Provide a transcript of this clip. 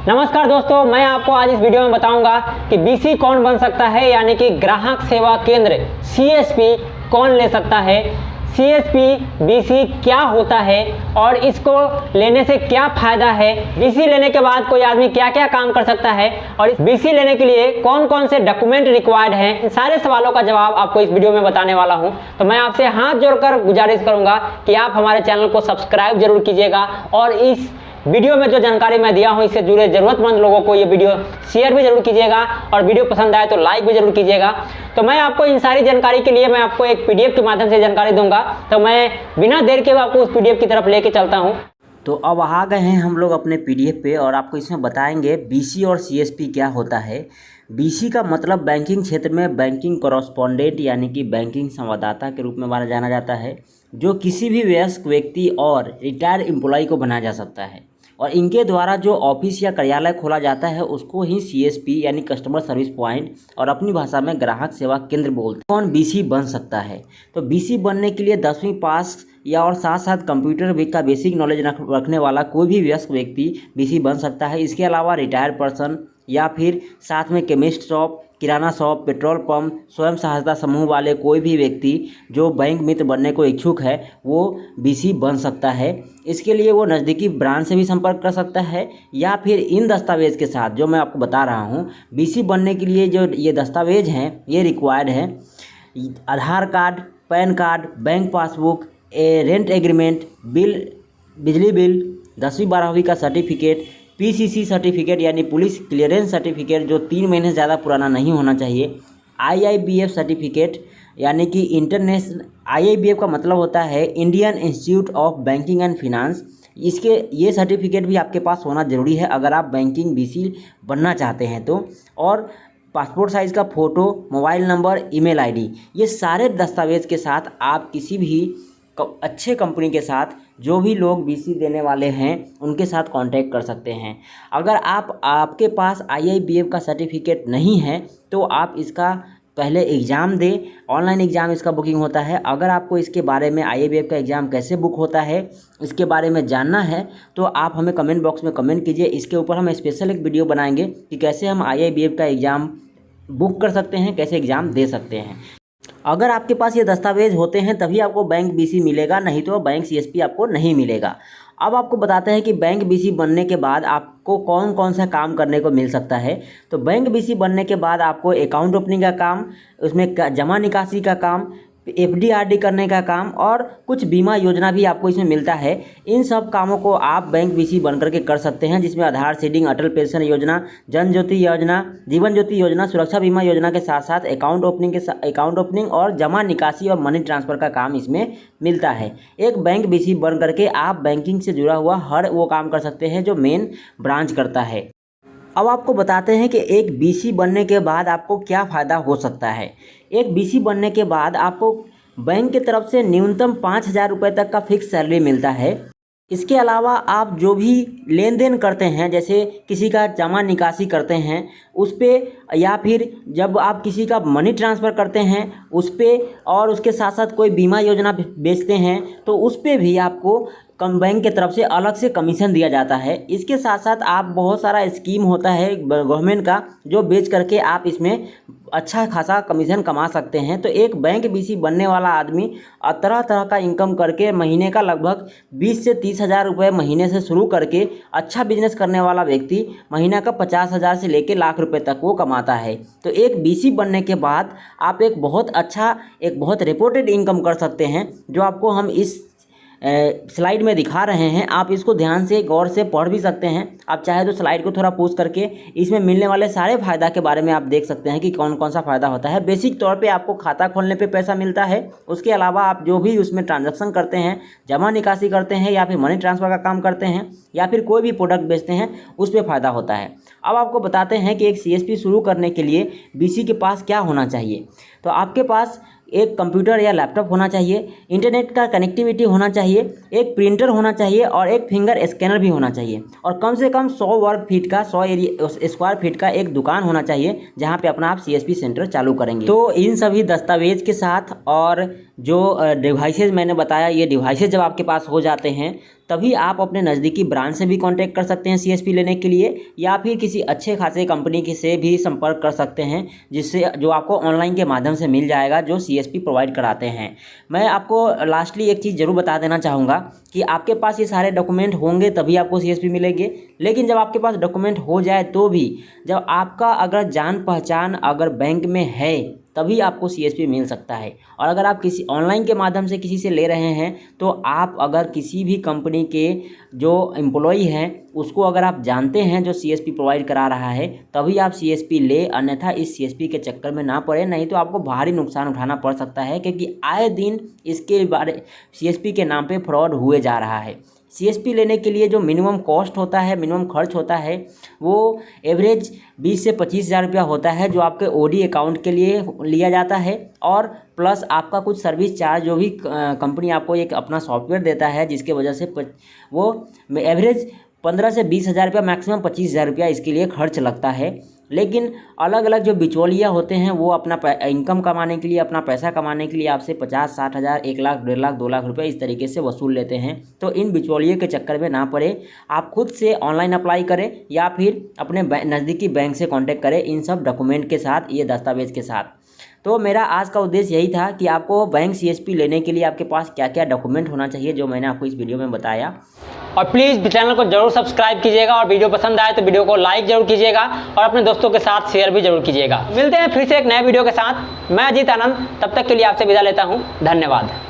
नमस्कार दोस्तों, मैं आपको आज इस वीडियो में बताऊंगा कि बीसी कौन बन सकता है, यानी कि ग्राहक सेवा केंद्र सीएसपी कौन ले सकता है। सीएसपी बीसी क्या होता है और इसको लेने से क्या फायदा है। बीसी लेने के बाद कोई आदमी क्या क्या काम कर सकता है और इस बीसी लेने के लिए कौन कौन से डॉक्यूमेंट रिक्वायर्ड हैं, इन सारे सवालों का जवाब आपको इस वीडियो में बताने वाला हूं। तो मैं आपसे हाथ जोड़कर गुजारिश करूंगा कि आप हमारे चैनल को सब्सक्राइब जरूर कीजिएगा और इस वीडियो में जो जानकारी मैं दिया हूं इससे जुड़े जरूरतमंद लोगों को ये वीडियो शेयर भी जरूर कीजिएगा और वीडियो पसंद आए तो लाइक भी जरूर कीजिएगा। तो मैं आपको इन सारी जानकारी के लिए मैं आपको एक पीडीएफ के माध्यम से जानकारी दूंगा। तो मैं बिना देर के आपको उस पीडीएफ की तरफ लेके चलता हूं। तो अब आ गए हैं हम लोग अपने पीडीएफ पे और आपको इसमें बताएंगे बीसी और सीएसपी क्या होता है। बीसी का मतलब बैंकिंग क्षेत्र में बैंकिंग कॉरेस्पॉन्डेंट यानी कि बैंकिंग संवाददाता के रूप में जाना जाता है, जो किसी भी वयस्क व्यक्ति और रिटायर्ड एम्प्लॉय को बनाया जा सकता है और इनके द्वारा जो ऑफिस या कार्यालय खोला जाता है उसको ही सीएसपी यानी कस्टमर सर्विस पॉइंट और अपनी भाषा में ग्राहक सेवा केंद्र बोलते हैं। कौन बीसी बन सकता है? तो बीसी बनने के लिए 10वीं पास या और साथ साथ कंप्यूटर का बेसिक नॉलेज रखने वाला कोई भी वयस्क व्यक्ति बीसी बन सकता है। इसके अलावा रिटायर्ड पर्सन या फिर साथ में केमिस्ट शॉप, किराना शॉप, पेट्रोल पंप, स्वयं सहायता समूह वाले कोई भी व्यक्ति जो बैंक मित्र बनने को इच्छुक है वो बीसी बन सकता है। इसके लिए वो नज़दीकी ब्रांच से भी संपर्क कर सकता है या फिर इन दस्तावेज़ के साथ जो मैं आपको बता रहा हूँ। बीसी बनने के लिए जो ये दस्तावेज हैं ये रिक्वायर्ड हैं: Aadhaar card, pan card, bank passbook, rent agreement, बिजली बिल, 10वीं 12वीं का सर्टिफिकेट, पीसीसी सर्टिफिकेट यानी पुलिस क्लियरेंस सर्टिफिकेट जो 3 महीने से ज़्यादा पुराना नहीं होना चाहिए, आईआईबीएफ सर्टिफिकेट यानी कि इंटरनेशनल, आईआईबीएफ का मतलब होता है Indian institute of banking and finance. ये सर्टिफिकेट भी आपके पास होना ज़रूरी है अगर आप बैंकिंग बीसी बनना चाहते हैं तो। और पासपोर्ट साइज़ का photo, mobile number, email ID, ये सारे दस्तावेज़ के साथ आप किसी भी अच्छे कंपनी के साथ जो भी लोग बीसी देने वाले हैं उनके साथ कांटेक्ट कर सकते हैं। अगर आपके पास आईआईबीएफ का सर्टिफिकेट नहीं है तो आप इसका पहले एग्ज़ाम दें। ऑनलाइन एग्ज़ाम इसका बुकिंग होता है। अगर आपको इसके बारे में आईआईबीएफ का एग्ज़ाम कैसे बुक होता है इसके बारे में जानना है तो आप हमें कमेंट बॉक्स में कमेंट कीजिए। इसके ऊपर हम स्पेशल एक वीडियो बनाएंगे कि कैसे हम आईआईबीएफ का एग्ज़ाम बुक कर सकते हैं, कैसे एग्ज़ाम दे सकते हैं। अगर आपके पास ये दस्तावेज होते हैं तभी आपको बैंक बीसी मिलेगा, नहीं तो बैंक सीएसपी आपको नहीं मिलेगा। अब आपको बताते हैं कि बैंक बीसी बनने के बाद आपको कौन कौन सा काम करने को मिल सकता है। तो बैंक बीसी बनने के बाद आपको अकाउंट ओपनिंग का काम, उसमें जमा निकासी का काम, एफडी आरडी करने का काम और कुछ बीमा योजना भी आपको इसमें मिलता है। इन सब कामों को आप बैंक बीसी बन करके कर सकते हैं, जिसमें आधार सीडिंग, अटल पेंशन योजना, जन ज्योति योजना, जीवन ज्योति योजना, सुरक्षा बीमा योजना के साथ साथ अकाउंट ओपनिंग और जमा निकासी और मनी ट्रांसफ़र का काम इसमें मिलता है। एक बैंक बीसी बन करके आप बैंकिंग से जुड़ा हुआ हर वो काम कर सकते हैं जो मेन ब्रांच करता है। अब आपको बताते हैं कि एक बीसी बनने के बाद आपको क्या फ़ायदा हो सकता है। एक बीसी बनने के बाद आपको बैंक की तरफ से न्यूनतम 5,000 रुपये तक का फिक्स सैलरी मिलता है। इसके अलावा आप जो भी लेन देन करते हैं, जैसे किसी का जमा निकासी करते हैं उस पर, या फिर जब आप किसी का मनी ट्रांसफ़र करते हैं उस पर, और उसके साथ साथ कोई बीमा योजना बेचते हैं तो उस पर भी आपको बैंक के तरफ से अलग से कमीशन दिया जाता है। इसके साथ साथ आप बहुत सारा स्कीम होता है गवर्नमेंट का जो बेच करके आप इसमें अच्छा खासा कमीशन कमा सकते हैं। तो एक बैंक बीसी बनने वाला आदमी तरह तरह का इनकम करके महीने का लगभग 20 से 30,000 रुपये महीने से शुरू करके अच्छा बिजनेस करने वाला व्यक्ति महीना का 50,000 से लेकर लाख रुपए तक वो कमाता है। तो एक बीसी बनने के बाद आप एक बहुत रिपोर्टेड इनकम कर सकते हैं, जो आपको हम इस स्लाइड में दिखा रहे हैं। आप इसको ध्यान से गौर से पढ़ भी सकते हैं। आप चाहे तो स्लाइड को थोड़ा पॉज करके इसमें मिलने वाले सारे फ़ायदा के बारे में आप देख सकते हैं कि कौन कौन सा फ़ायदा होता है। बेसिक तौर पे आपको खाता खोलने पे पैसा मिलता है। उसके अलावा आप जो भी उसमें ट्रांजैक्शन करते हैं, जमा निकासी करते हैं या फिर मनी ट्रांसफ़र का काम करते हैं या फिर कोई भी प्रोडक्ट बेचते हैं, उस पर फ़ायदा होता है। अब आपको बताते हैं कि एक सीएसपी शुरू करने के लिए बीसी के पास क्या होना चाहिए। तो आपके पास एक कंप्यूटर या लैपटॉप होना चाहिए, इंटरनेट का कनेक्टिविटी होना चाहिए, एक प्रिंटर होना चाहिए और एक फिंगर स्कैनर भी होना चाहिए, और कम से कम 100 वर्ग फीट का 100 स्क्वायर फीट का एक दुकान होना चाहिए जहां पे अपना आप सीएसपी सेंटर चालू करेंगे। तो इन सभी दस्तावेज के साथ और जो डिवाइसेज मैंने बताया, ये डिवाइसेज जब आपके पास हो जाते हैं तभी आप अपने नज़दीकी ब्रांच से भी कांटेक्ट कर सकते हैं सीएसपी लेने के लिए, या फिर किसी अच्छे खासे कंपनी के से भी संपर्क कर सकते हैं, जिससे जो आपको ऑनलाइन के माध्यम से मिल जाएगा, जो सीएसपी प्रोवाइड कराते हैं। मैं आपको लास्टली एक चीज़ ज़रूर बता देना चाहूँगा कि आपके पास ये सारे डॉक्यूमेंट होंगे तभी आपको सीएसपी मिलेंगे, लेकिन जब आपके पास डॉक्यूमेंट हो जाए तो भी, जब आपका अगर जान पहचान अगर बैंक में है तभी आपको सीएसपी मिल सकता है। और अगर आप किसी ऑनलाइन के माध्यम से किसी से ले रहे हैं तो आप अगर किसी भी कंपनी के जो एम्प्लॉई हैं उसको अगर आप जानते हैं जो सीएसपी प्रोवाइड करा रहा है तभी आप सीएसपी ले, अन्यथा इस सीएसपी के चक्कर में ना पड़े, नहीं तो आपको भारी नुकसान उठाना पड़ सकता है, क्योंकि आए दिन इसके बारे सीएसपी के नाम पे फ्रॉड हुए जा रहा है। सीएसपी लेने के लिए जो मिनिमम कॉस्ट होता है, मिनिमम खर्च होता है, वो एवरेज 20 से 25 हज़ार रुपया होता है, जो आपके ओडी अकाउंट के लिए लिया जाता है, और प्लस आपका कुछ सर्विस चार्ज जो भी कंपनी आपको एक अपना सॉफ्टवेयर देता है, जिसके वजह से वो एवरेज 15 से 20 हज़ार रुपया, मैक्सिमम 25 हज़ार रुपया इसके लिए खर्च लगता है। लेकिन अलग अलग जो बिचौलिया होते हैं वो अपना इनकम कमाने के लिए, अपना पैसा कमाने के लिए आपसे 50-60 हज़ार, 1 लाख, 1.5 लाख, 2 लाख रुपए इस तरीके से वसूल लेते हैं। तो इन बिचौलियों के चक्कर में ना पड़े, आप खुद से ऑनलाइन अप्लाई करें या फिर अपने नज़दीकी बैंक से कांटेक्ट करें इन सब डॉक्यूमेंट के साथ, ये दस्तावेज़ के साथ। तो मेरा आज का उद्देश्य यही था कि आपको बैंक सीएसपी लेने के लिए आपके पास क्या क्या डॉक्यूमेंट होना चाहिए, जो मैंने आपको इस वीडियो में बताया। और प्लीज़ चैनल को जरूर सब्सक्राइब कीजिएगा, और वीडियो पसंद आए तो वीडियो को लाइक जरूर कीजिएगा और अपने दोस्तों के साथ शेयर भी जरूर कीजिएगा। मिलते हैं फिर से एक नए वीडियो के साथ। मैं अजीत आनंद, तब तक के लिए आपसे विदा लेता हूँ। धन्यवाद।